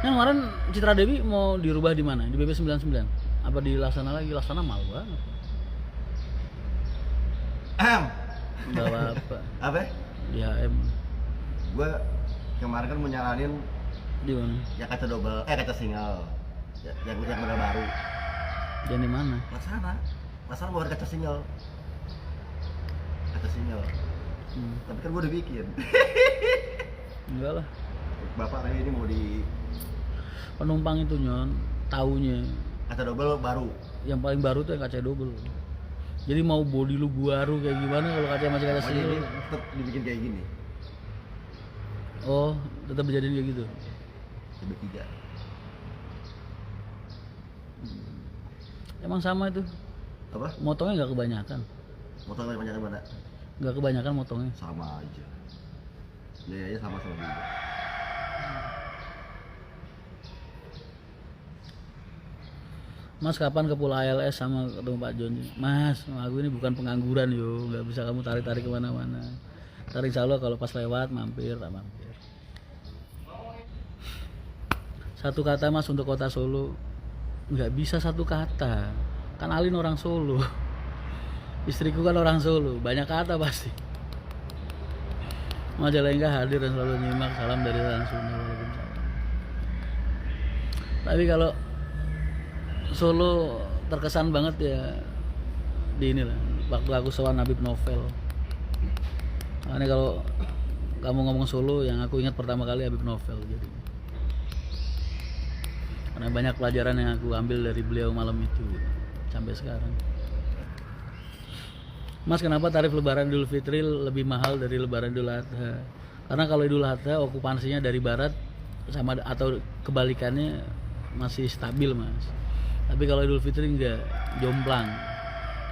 Yang kemarin Citra Dewi mau dirubah di mana? Di BP 99? Apa di Laksana lagi? Laksana mal banget. Enggak apa-apa. Apa? Di HM. Gue kemarin kan mau nyaranin Di mana? yang kaca double, kaca single. Yang model baru. Dan di mana? Laksana bukan kaca single. Kaca single. Tapi kan gue udah bikin. Enggak lah. Bapak ini mau di Penumpang itu Nyon, taunya kaca double baru. yang paling baru tuh yang kaca double. Jadi mau body lu baru kayak gimana kalau kaca masih kaca Makanya ini single? tetap dibikin kayak gini. Oh, tetap dijadiin kayak gitu. CB3. Emang sama itu. Apa? Motongnya nggak kebanyakan. Motor banyak mana? Nggak kebanyakan motongnya. Sama aja. Biayanya sama-sama juga. Mas kapan ke Pulau ALS sama ketemu Pak Joni? Mas, aku ini bukan pengangguran yo, nggak bisa kamu tarik-tarik kemana-mana. Tarik insya Allah kalau pas lewat mampir, tak mampir. Satu kata Mas untuk kota Solo, nggak bisa satu kata. Kan Alin orang Solo, istriku kan orang Solo, banyak kata pasti. Majalengka hadir dan selalu nyimak, salam dari Ransuna. Waalaikumsalam. Tapi kalau Solo terkesan banget ya di inilah waktu aku sowan Habib Novel. Makanya kalau kamu ngomong Solo yang aku ingat pertama kali Habib Novel jadi. Karena banyak pelajaran yang aku ambil dari beliau malam itu gitu, sampai sekarang. Mas, kenapa tarif Lebaran Idul Fitri lebih mahal dari Lebaran Idul Adha? Karena kalau Idul Adha okupansinya dari barat sama atau kebalikannya masih stabil, Mas. Tapi kalau Idul Fitri enggak, jomplang.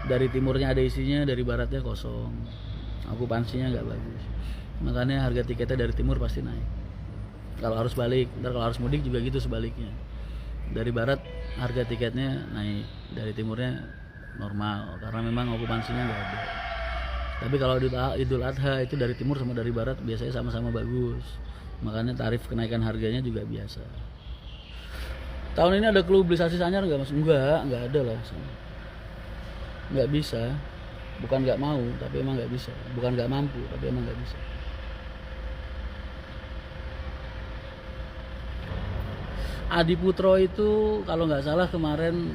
Dari timurnya ada isinya, dari baratnya kosong. Okupansinya enggak bagus. Makanya harga tiketnya dari timur pasti naik. Kalau harus balik, ntar kalau harus mudik juga gitu sebaliknya. Dari barat harga tiketnya naik, dari timurnya normal karena memang okupansinya enggak ada. Tapi kalau Idul Adha itu dari timur sama dari barat biasanya sama-sama bagus. Makanya tarif kenaikan harganya juga biasa. Tahun ini ada clue beli sasis anyar nggak Mas? Nggak ada lah. Nggak bisa. Bukan nggak mau, tapi emang nggak bisa. Bukan nggak mampu, tapi emang nggak bisa. Adi Putro itu kalau nggak salah kemarin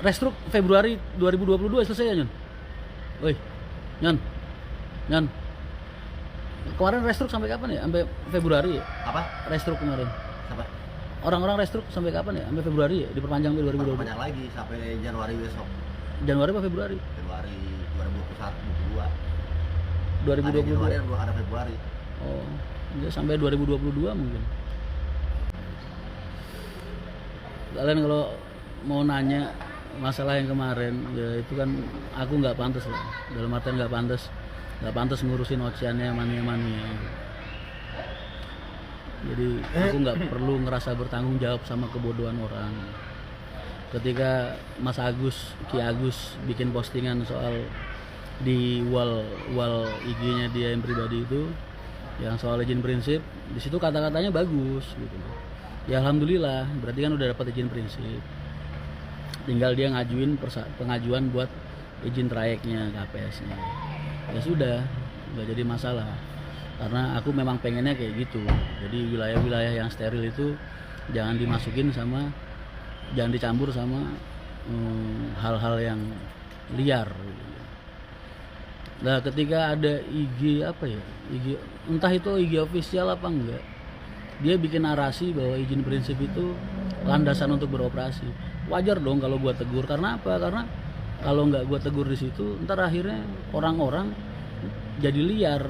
restruk Februari 2022 selesai ya Nyon? Woi, Nyon. Kemarin restruk sampai kapan ya? Sampai Februari ya? Apa? Restruk kemarin. Sampai Orang-orang restruk sampai kapan ya? Sampai Februari ya? Diperpanjang sampai 2022. banyak lagi sampai Januari besok. Januari apa Februari? Februari 2021, 2022. 2022. Ada Januari, ada Februari. Oh, ya sampai 2022 mungkin. Kalian kalau mau nanya masalah yang kemarin, ya itu kan aku nggak pantas lah. Dalam artian nggak pantas ngurusin oceannya mania. Jadi aku nggak perlu ngerasa bertanggung jawab sama kebodohan orang. Ketika Mas Agus, Ki Agus bikin postingan soal di wall IG-nya dia yang pribadi itu, yang soal izin prinsip, di situ kata-katanya bagus gitu. Ya alhamdulillah, berarti kan udah dapat izin prinsip. Tinggal dia ngajuin pengajuan buat izin trayeknya, KPS-nya. Ya sudah, nggak jadi masalah. Karena aku memang pengennya kayak gitu. Jadi wilayah-wilayah yang steril itu jangan dicampur sama hal-hal yang liar. Nah, ketika ada IG entah itu IG official apa enggak, dia bikin narasi bahwa izin prinsip itu landasan untuk beroperasi. Wajar dong kalau gua tegur. Karena apa? Karena kalau nggak gua tegur di situ, ntar akhirnya orang-orang jadi liar.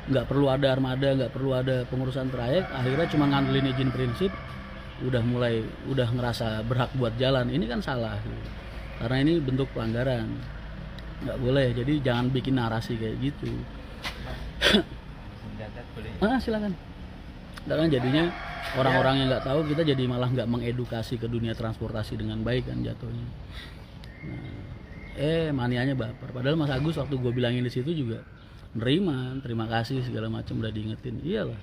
Nggak perlu ada armada, nggak perlu ada pengurusan trayek, akhirnya cuma ngandelin izin prinsip, udah ngerasa berhak buat jalan. Ini kan salah gitu. Karena ini bentuk pelanggaran, nggak boleh. Jadi jangan bikin narasi kayak gitu. Silakan. Dan jadinya orang-orang yang nggak tahu, kita jadi malah nggak mengedukasi ke dunia transportasi dengan baik kan jatuhnya. Nah, manianya baper. Padahal Mas Agus waktu gue bilangin di situ juga terima kasih segala macam udah diingetin. Iyalah.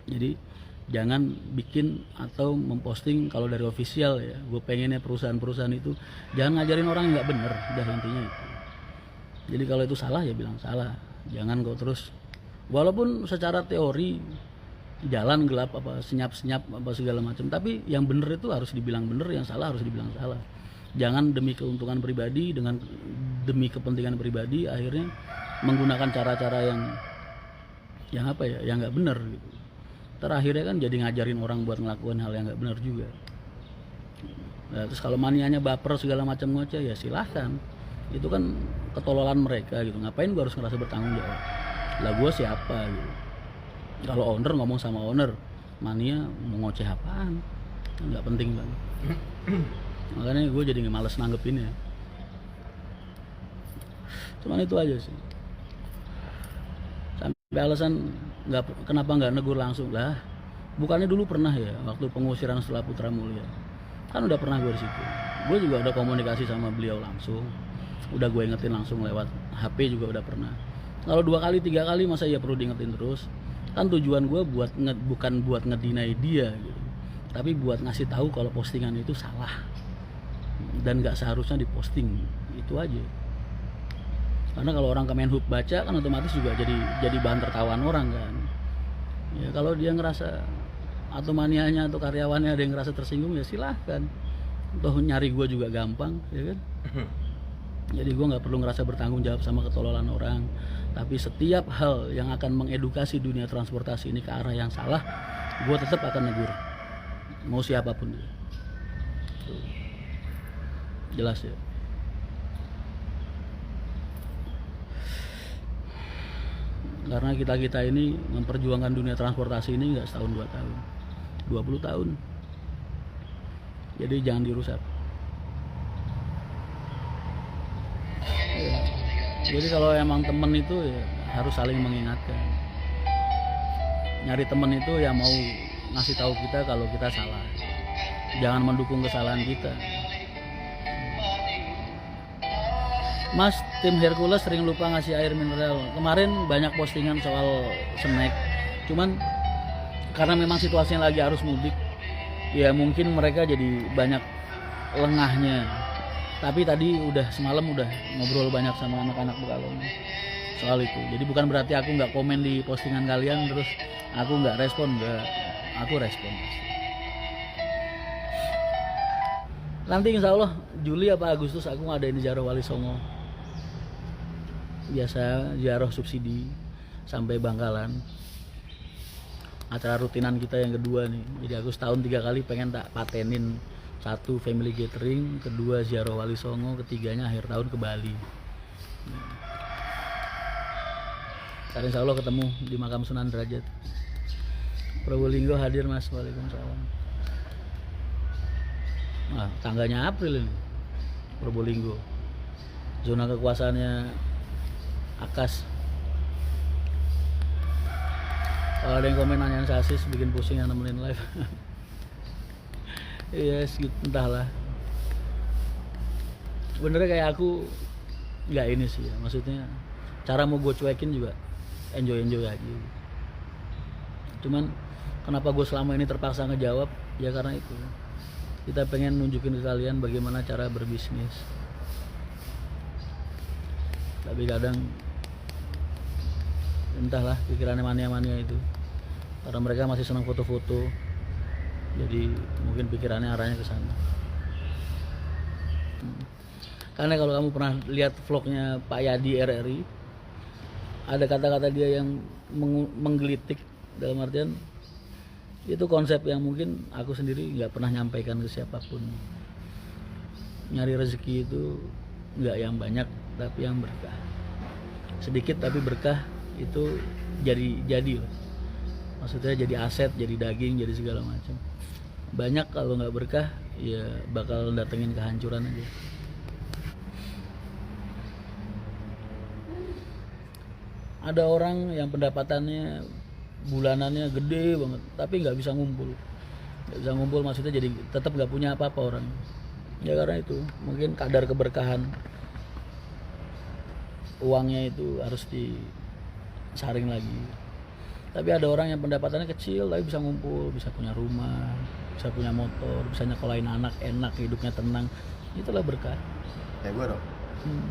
Jadi jangan bikin atau memposting kalau dari official ya. Gue pengennya perusahaan-perusahaan itu jangan ngajarin orang yang nggak bener, udah intinya itu. Jadi kalau itu salah ya bilang salah, jangan kok terus walaupun secara teori jalan gelap apa senyap-senyap apa segala macam, tapi yang bener itu harus dibilang bener, yang salah harus dibilang salah. Jangan demi keuntungan pribadi demi kepentingan pribadi akhirnya menggunakan cara-cara yang apa ya, yang nggak bener gitu. Terakhirnya kan jadi ngajarin orang buat ngelakuin hal yang nggak benar juga. Nah, terus kalau manianya baper segala macam ngoceh ya silahkan, itu kan ketololan mereka gitu. Ngapain gue harus ngerasa bertanggung jawab? Lah gue siapa gitu? Kalau owner ngomong sama owner, mania mau ngoceh apaan? Nggak penting banget. Makanya gue jadi males nanggepinnya. Cuman itu aja sih. Sampai alasan kenapa nggak negur langsung lah, bukannya dulu pernah ya waktu pengusiran setelah Putra Mulia kan udah pernah gue di situ. Gue juga udah komunikasi sama beliau langsung, udah gue ingetin langsung lewat HP juga udah pernah. Kalau 2 kali 3 kali masa ya perlu diingetin terus? Kan tujuan gue bukan buat ngedinai dia gitu, tapi buat ngasih tahu kalau postingan itu salah dan nggak seharusnya diposting, itu aja. Karena kalau orang Kemenhub baca kan otomatis juga jadi bahan tertawaan orang kan. Ya kalau dia ngerasa atau manianya atau karyawannya ada yang ngerasa tersinggung ya silahkan. Toh nyari gue juga gampang, ya kan. Jadi gue nggak perlu ngerasa bertanggung jawab sama ketololan orang. Tapi setiap hal yang akan mengedukasi dunia transportasi ini ke arah yang salah, gue tetap akan negur. Mau siapapun dia. Tuh. Jelas ya. Karena kita ini memperjuangkan dunia transportasi ini nggak setahun 2 tahun, 20 tahun. Jadi jangan dirusak. Ya. Jadi kalau emang temen itu ya harus saling mengingatkan. Nyari temen itu yang mau ngasih tahu kita kalau kita salah. Jangan mendukung kesalahan kita. Mas, tim Hercules sering lupa ngasih air mineral. Kemarin banyak postingan soal snack. Cuman karena memang situasinya lagi arus mudik, ya mungkin mereka jadi banyak lengahnya. Tapi tadi semalam udah ngobrol banyak sama anak-anak Bekalong soal itu. Jadi bukan berarti aku nggak komen di postingan kalian terus aku nggak respon, nggak. Aku respon pasti. Nanti insya Allah Juli apa Agustus aku ngadain ziarah Wali Songo. Biasa ziarah subsidi sampai Bangkalan. Acara rutinan kita yang kedua nih. Jadi aku setahun 3 kali pengen tak patenin. 1 family gathering, kedua ziarah Wali Songo, ketiganya akhir tahun ke Bali. Karena insya Allah ketemu di makam Sunan Derajat. Probolinggo hadir Mas, waalaikumsalam. Nah, tangganya April ini Probolinggo. Zona kekuasaannya Akas. Kalau ada yang komen nanyain sasis bikin pusing yang nemenin live. Yes, gitu, entahlah. Sebenarnya kayak aku nggak ini sih ya, maksudnya cara mau gue cuekin juga enjoy aja. Cuman kenapa gue selama ini terpaksa ngejawab ya karena itu kita pengen nunjukin ke kalian bagaimana cara berbisnis. Tapi kadang entahlah pikirannya mania itu, karena mereka masih senang foto-foto, jadi mungkin pikirannya arahnya ke sana. Karena kalau kamu pernah lihat vlognya Pak Yadi RRI, ada kata-kata dia yang menggelitik, dalam artian itu konsep yang mungkin aku sendiri nggak pernah nyampaikan ke siapapun. Nyari rezeki itu nggak yang banyak tapi yang berkah, sedikit tapi berkah itu jadi loh. Maksudnya jadi aset, jadi daging, jadi segala macam. Banyak kalau nggak berkah ya bakal datengin kehancuran aja. Ada orang yang pendapatannya bulanannya gede banget tapi nggak bisa ngumpul maksudnya jadi tetap nggak punya apa-apa orang ya, karena itu mungkin kadar keberkahan uangnya itu harus disaring lagi. Tapi ada orang yang pendapatannya kecil tapi bisa ngumpul, bisa punya rumah, bisa punya motor, bisa nyekolahin anak enak, hidupnya tenang. Itulah berkah. Kayak gue dong. Hmm.